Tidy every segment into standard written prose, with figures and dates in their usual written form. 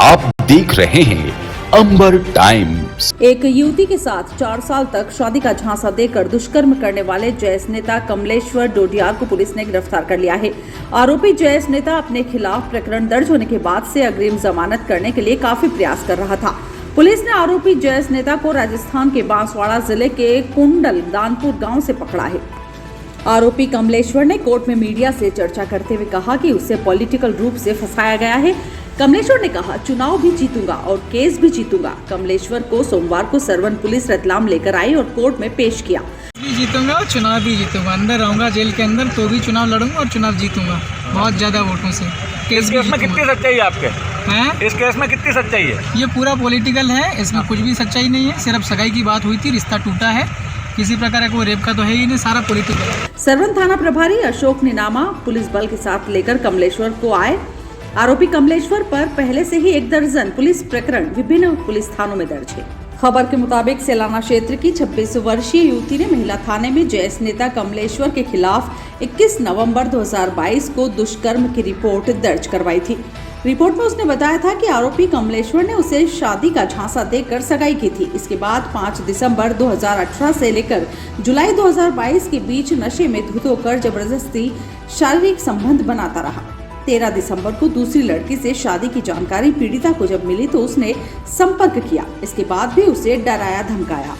आप देख रहे हैं अंबर टाइम्स। एक युवती के साथ 4 साल तक शादी का झांसा देकर दुष्कर्म करने वाले जयस नेता कमलेश्वर डोडियार को पुलिस ने गिरफ्तार कर लिया है। आरोपी जयस नेता अपने खिलाफ प्रकरण दर्ज होने के बाद से अग्रिम जमानत करने के लिए काफी प्रयास कर रहा था। पुलिस ने आरोपी जयस नेता को राजस्थान के बांसवाड़ा जिले के कुंडल दानपुर गाँव से पकड़ा है। आरोपी कमलेश्वर ने कोर्ट में मीडिया से चर्चा करते हुए कहा कि उसे पॉलिटिकल रूप से फंसाया गया है। कमलेश्वर ने कहा, चुनाव भी जीतूंगा और केस भी जीतूंगा। कमलेश्वर को सोमवार को सरवन पुलिस रतलाम लेकर आई और कोर्ट में पेश किया। भी जीतूंगा और चुनाव भी जीतूंगा, अंदर रहूंगा जेल के अंदर तो भी चुनाव लड़ूंगा और चुनाव जीतूंगा बहुत ज्यादा वोटों से। इस केस में कितनी सच्चाई है आपके हैं? इस केस में कितनी सच्चाई है? ये पूरा पॉलिटिकल है, इसमें कुछ भी सच्चाई नहीं है। सिर्फ सगाई की बात हुई थी, रिश्ता टूटा है, किसी प्रकार का कोई रेप का तो है ही नहीं, सारा पॉलिटिकल है। सरवन थाना प्रभारी अशोक निनामा पुलिस बल के साथ लेकर कमलेश्वर को आए। आरोपी कमलेश्वर पर पहले से ही 1 दर्जन पुलिस प्रकरण विभिन्न पुलिस थानों में दर्ज है। खबर के मुताबिक सेलाना क्षेत्र की 26 वर्षीय युवती ने महिला थाने में जयस नेता कमलेश्वर के खिलाफ 21 नवंबर 2022 को दुष्कर्म की रिपोर्ट दर्ज करवाई थी। रिपोर्ट में उसने बताया था कि आरोपी कमलेश्वर ने उसे शादी का झांसा देकर सगाई की थी। इसके बाद 5 दिसंबर 2018 से लेकर जुलाई 2022 के बीच नशे में धुत होकर जबरदस्ती शारीरिक संबंध बनाता रहा। 13 दिसंबर को दूसरी लड़की से शादी की जानकारी पीड़िता को जब मिली तो उसने संपर्क किया। इसके बाद भी उसे डराया धमकाया।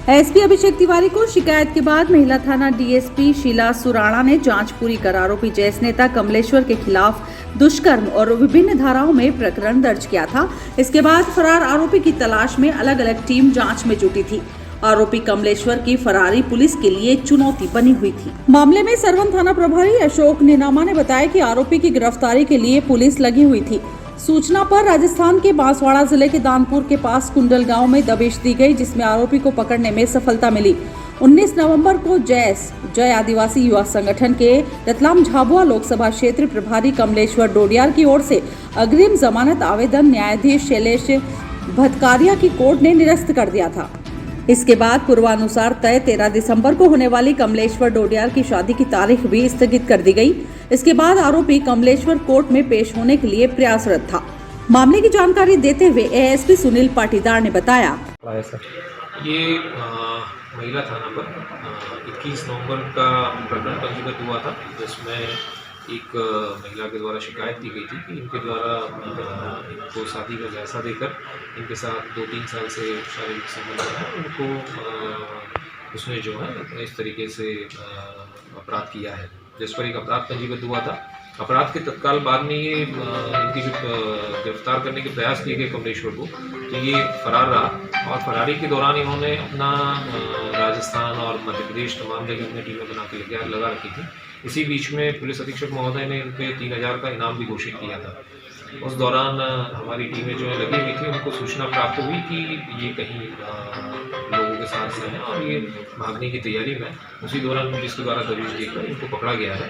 एसपी अभिषेक तिवारी को शिकायत के बाद महिला थाना डीएसपी शीला सुराणा ने जांच पूरी कर आरोपी जयस नेता कमलेश्वर के खिलाफ दुष्कर्म और विभिन्न धाराओं में प्रकरण दर्ज किया था। इसके बाद फरार आरोपी की तलाश में अलग अलग टीम जांच में जुटी थी। आरोपी कमलेश्वर की फरारी पुलिस के लिए चुनौती बनी हुई थी। मामले में सरवन थाना प्रभारी अशोक निनामा ने बताया कि आरोपी की गिरफ्तारी के लिए पुलिस लगी हुई थी। सूचना पर राजस्थान के बांसवाड़ा जिले के दानपुर के पास कुंडल गांव में दबिश दी गई, जिसमें आरोपी को पकड़ने में सफलता मिली। 19 नवंबर को जय आदिवासी युवा संगठन के रतलाम झाबुआ लोकसभा क्षेत्र प्रभारी कमलेश्वर डोडियार की ओर से अग्रिम जमानत आवेदन न्यायाधीश शैलेश भटकारिया की कोर्ट ने निरस्त कर दिया था। इसके बाद पूर्वानुसार तय 13 दिसंबर को होने वाली कमलेश्वर डोडियार की शादी की तारीख भी स्थगित कर दी गई। इसके बाद आरोपी कमलेश्वर कोर्ट में पेश होने के लिए प्रयासरत था। मामले की जानकारी देते हुए एएसपी सुनील पाटीदार ने बताया, ये महिला थाना पर 21 नवंबर का प्रकरण पंजीबद्ध हुआ था, जिसमें एक महिला के द्वारा शिकायत की गई थी कि इनके द्वारा इनको शादी का झांसा देकर इनके साथ 2-3 साल से शारीरिक संबंध है, उनको उसने जो है इस तरीके से अपराध किया है, जिस पर एक अपराध पंजीबद्ध हुआ था। अपराध के तत्काल बाद में ये इनकी गिरफ्तार करने के प्रयास किए गए कमलेश्वर को, तो ये फरार रहा और फरारी के दौरान इन्होंने अपना राजस्थान और मध्य प्रदेश तमाम जगह अपनी टीमें बना के लगा रखी थी। इसी बीच में पुलिस अधीक्षक महोदय ने इन पे 3000 का इनाम भी घोषित किया था। उस दौरान हमारी टीमें जो है लगी हुई थी, उनको सूचना प्राप्त हुई कि ये कहीं लोगों के साथ से हैं और ये भागने की तैयारी में। उसी दौरान पुलिस के द्वारा दबिश देकर इनको पकड़ा गया है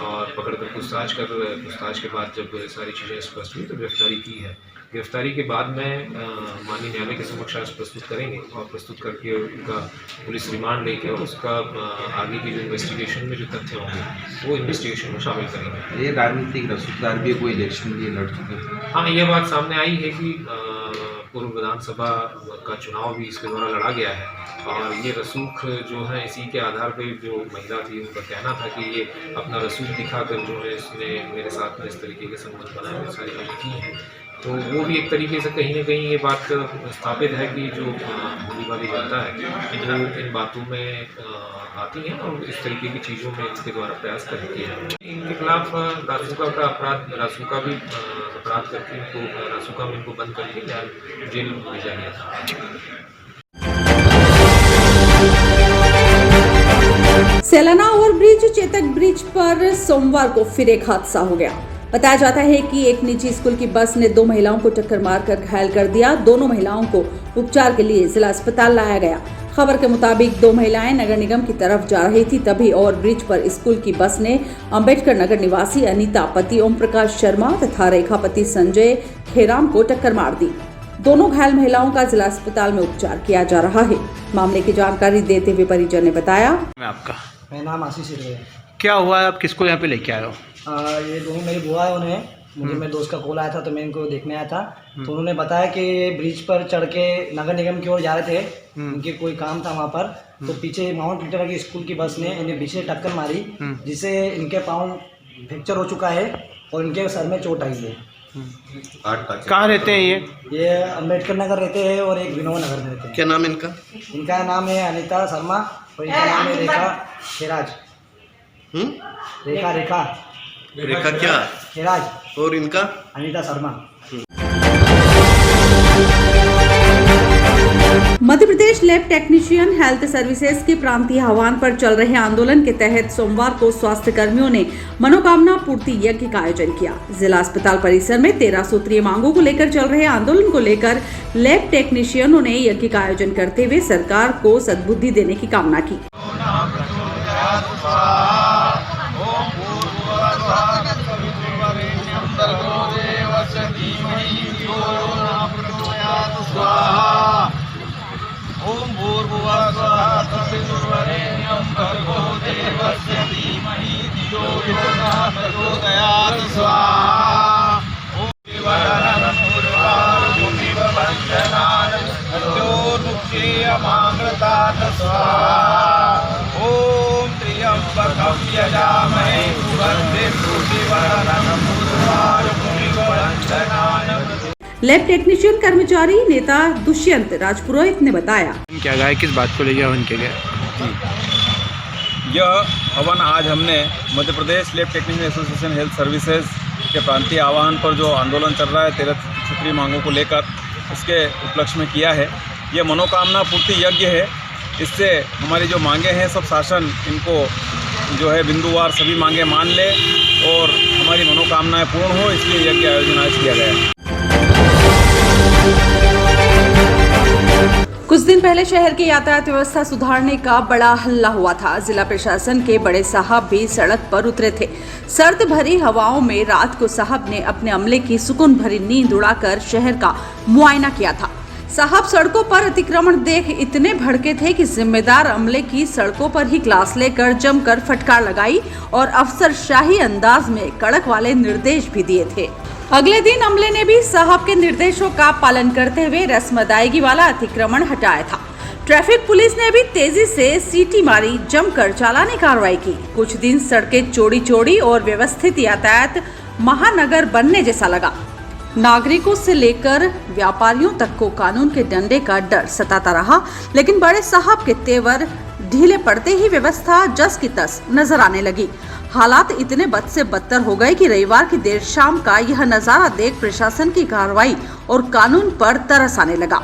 और पकड़कर पूछताछ के बाद जब सारी चीज़ें स्पष्ट हुई तो गिरफ्तारी की है। गिरफ्तारी के बाद में माननीय न्यायालय के समक्ष आज प्रस्तुत करेंगे और प्रस्तुत करके उनका पुलिस रिमांड लेके और उसका आगे की जो इन्वेस्टिगेशन में जो तथ्य होंगे वो इन्वेस्टिगेशन में शामिल करेंगे। ये राजनीतिक रसूखदार भी कोई इलेक्शन लिए लड़ चुके थे। हाँ, ये बात सामने आई है कि पूर्व विधानसभा का चुनाव भी इसके द्वारा लड़ा गया है और ये रसूख जो है इसी के आधार पर जो महिला थी उनका कहना था कि ये अपना रसूख दिखाकर जो है इसने मेरे साथ में इस तरीके के संबंध बनाए, सारी चीज़ें की हैं। तो वो भी एक तरीके से कहीं ना कहीं ये बात स्थापित है कि जो भोली भाली जनता है जो इन बातों में आती हैं और इस तरीके की चीज़ों में इनके द्वारा प्रयास करती है। इनके खिलाफ रासुका का अपराध, रासुका भी अपराध करके इनको रासुका में इनको बंद करके जेल भेजा गया था। सेलाना ओवरब्रिज चेतक ब्रिज पर सोमवार को फिर एक हादसा हो गया। बताया जाता है कि एक निजी स्कूल की बस ने 2 महिलाओं को टक्कर मारकर घायल कर दिया। दोनों महिलाओं को उपचार के लिए जिला अस्पताल लाया गया। खबर के मुताबिक 2 महिलाएं नगर निगम की तरफ जा रही थी, तभी ओवर ब्रिज पर स्कूल की बस ने अंबेडकर नगर निवासी अनीता पति ओम प्रकाश शर्मा तथा रेखा पति संजय खेराम को टक्कर मार दी। दोनों घायल महिलाओं का जिला अस्पताल में उपचार किया जा रहा है। मामले की जानकारी देते हुए परिजन ने बताया, मेरा नाम आशीष है। क्या हुआ है, आप किसको यहाँ पे लेके आए हो? ये दोनों मेरी बुआ है, उन्हें मुझे मेरे दोस्त का कॉल आया था तो मैं इनको देखने आया था। तो उन्होंने बताया कि ये ब्रिज पर चढ़ के नगर निगम की ओर जा रहे थे, उनके कोई काम था वहाँ पर। तो पीछे माउंट लिटरा की स्कूल की बस ने इन्हें पीछे टक्कर मारी, जिससे इनके पाँव फ्रैक्चर हो चुका है और इनके सर में चोट आई है। कहाँ रहते हैं ये अम्बेडकर नगर रहते हैं और एक विनोद नगर में रहते हैं। क्या नाम है इनका? इनका नाम है अनीता शर्मा और इनका नाम है रेखा खेराज। रेखा रेखा क्या? खेराज। और इनका? अनीता शर्मा। मध्य Pradesh lab technician health services के प्रांतीय आह्वान पर चल रहे आंदोलन के तहत सोमवार को स्वास्थ्य कर्मियों ने मनोकामना पूर्ति यज्ञ का आयोजन किया। जिला अस्पताल परिसर में 13 सूत्रीय मांगों को लेकर चल रहे आंदोलन को लेकर लैब टेक्नीशियनों ने यज्ञ का आयोजन करते हुए सरकार को सद्बुद्धि देने की कामना की। ओम भूर्भुवः स्वः तत्सवितुर्वरेण्यं भर्गो देवस्य धीमहि धियो यो नः प्रचोदयात् स्वाहा। ओम विवरणं पूर्वारुमिव वन्दनान् मृत्योर्मुक्षीयमामृतात् स्वाहा। ओम त्र्यम्बकं यजामहे सुगन्धिं पुष्टिवर्धनं पूर्वारुमिव वन्दनान्। लैब टेक्नीशियन कर्मचारी नेता दुष्यंत राजपुरोहित ने बताया, क्या गाय किस बात को लेकर हवन किया गया? यह हवन आज हमने Madhya Pradesh lab technician association health services के प्रांतीय आह्वान पर जो आंदोलन चल रहा है 13 सूत्रीय मांगों को लेकर, उसके उपलक्ष्य में किया है। यह मनोकामना पूर्ति यज्ञ है। इससे हमारी जो मांगे हैं सब शासन इनको जो है बिंदुवार सभी मांगे मान ले और हमारी मनोकामनाएं पूर्ण हो, इसलिए यज्ञ आयोजन आज किया गया है। कुछ दिन पहले शहर की यातायात व्यवस्था सुधारने का बड़ा हल्ला हुआ था। जिला प्रशासन के बड़े साहब भी सड़क पर उतरे थे। सर्द भरी हवाओं में रात को साहब ने अपने अमले की सुकून भरी नींद उड़ाकर शहर का मुआयना किया था। साहब सड़कों पर अतिक्रमण देख इतने भड़के थे कि जिम्मेदार अमले की सड़कों पर ही क्लास लेकर जमकर फटकार लगाई और अफसरशाही अंदाज में कड़क वाले निर्देश भी दिए थे। अगले दिन अमले ने भी साहब के निर्देशों का पालन करते हुए रस्म अदायगी वाला अतिक्रमण हटाया था। ट्रैफिक पुलिस ने भी तेजी से सीटी मारी, जमकर चालानी कार्रवाई की। कुछ दिन सड़कें चौड़ी चौड़ी और व्यवस्थित यातायात महानगर बनने जैसा लगा। नागरिकों से लेकर व्यापारियों तक को कानून के डंडे का डर सताता रहा, लेकिन बड़े साहब के तेवर ढीले पड़ते ही व्यवस्था जस की तस नजर आने लगी। हालात इतने बद से बदतर हो गए कि रविवार की देर शाम का यह नजारा देख प्रशासन की कार्रवाई और कानून पर तरस आने लगा।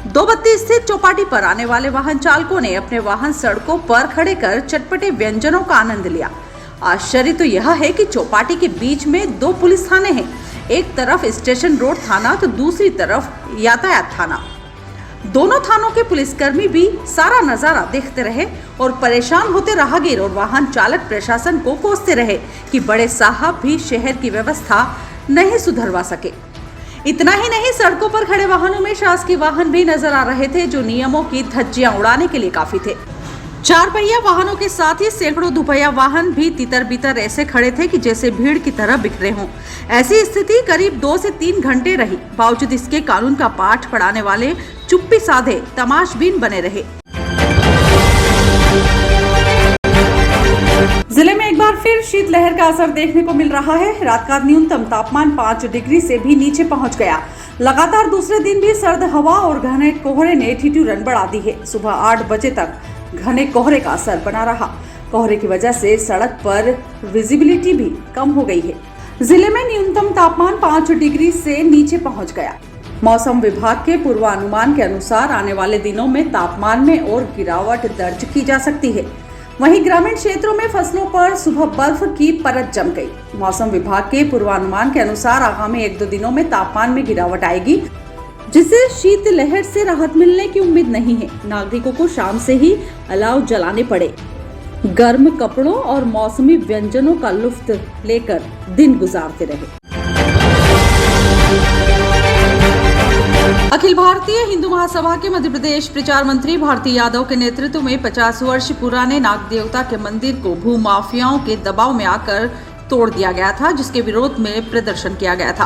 दो बत्ती स्थित चौपाटी पर आने वाले वाहन चालकों ने अपने वाहन सड़कों पर खड़े कर चटपटे व्यंजनों का आनंद लिया। आश्चर्य तो यह है कि चौपाटी के बीच में 2 पुलिस थाने हैं। एक तरफ स्टेशन रोड थाना तो दूसरी तरफ यातायात थाना। दोनों थानों के पुलिसकर्मी भी सारा नजारा देखते रहे और परेशान होते राहगीर और वाहन चालक प्रशासन को कोसते रहे कि बड़े साहब भी शहर की व्यवस्था नहीं सुधरवा सके। इतना ही नहीं, सड़कों पर खड़े वाहनों में शासकीय वाहन भी नजर आ रहे थे जो नियमों की धज्जियां उड़ाने के लिए काफी थे। 4 पहिया वाहनों के साथ ही सैकड़ों दुपहिया वाहन भी तितर बितर ऐसे खड़े थे कि जैसे भीड़ की तरह बिखरे हों। ऐसी स्थिति करीब 2 से 3 घंटे रही। बावजूद इसके कानून का पाठ पढ़ाने वाले चुप्पी साधे तमाशबीन बने रहे। जिले में एक बार फिर शीतलहर का असर देखने को मिल रहा है। रात का न्यूनतम तापमान 5 डिग्री से भी नीचे पहुंच गया। लगातार दूसरे दिन भी सर्द हवा और घने कोहरे ने ठिठुरन बढ़ा दी है। सुबह 8 बजे तक घने कोहरे का असर बना रहा। कोहरे की वजह से सड़क पर विजिबिलिटी भी कम हो गई है। जिले में न्यूनतम तापमान 5 डिग्री से नीचे पहुंच गया। मौसम विभाग के पूर्वानुमान के अनुसार आने वाले दिनों में तापमान में और गिरावट दर्ज की जा सकती है। वहीं ग्रामीण क्षेत्रों में फसलों पर सुबह बर्फ की परत जम गई। मौसम विभाग के पूर्वानुमान के अनुसार आगामी 1-2 दिनों में तापमान में गिरावट आएगी, जिससे शीतलहर से राहत मिलने की उम्मीद नहीं है। नागरिकों को शाम से ही अलाव जलाने पड़े। गर्म कपड़ों और मौसमी व्यंजनों का लुत्फ लेकर दिन गुजारते रहे। अखिल भारतीय हिंदू महासभा के मध्य प्रदेश प्रचार मंत्री भारती यादव के नेतृत्व में 50 वर्ष पुराने नाग देवता के मंदिर को भूमाफियाओं के दबाव में आकर तोड़ दिया गया था, जिसके विरोध में प्रदर्शन किया गया था।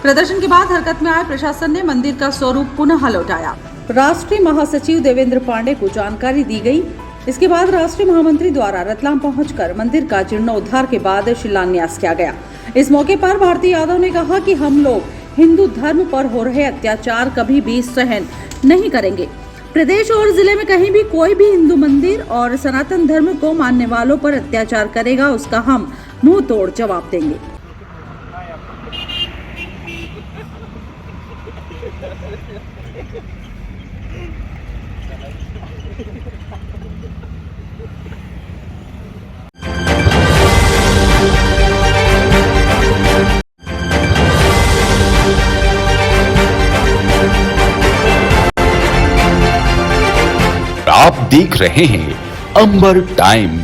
प्रदर्शन के बाद हरकत में आए प्रशासन ने मंदिर का स्वरूप पुनः लौटाया। राष्ट्रीय महासचिव देवेंद्र पांडे को जानकारी दी गई। इसके बाद राष्ट्रीय महामंत्री द्वारा रतलाम पहुंचकर मंदिर का जीर्णोद्धार के बाद शिलान्यास किया गया। इस मौके पर भारती यादव ने कहा कि हम लोग हिंदू धर्म पर हो रहे अत्याचार कभी भी सहन नहीं करेंगे। प्रदेश और जिले में कहीं भी कोई भी हिंदू मंदिर और सनातन धर्म को मानने वालों पर अत्याचार करेगा, उसका हम मुंह तोड़ जवाब देंगे। आप देख रहे हैं अंबर टाइम।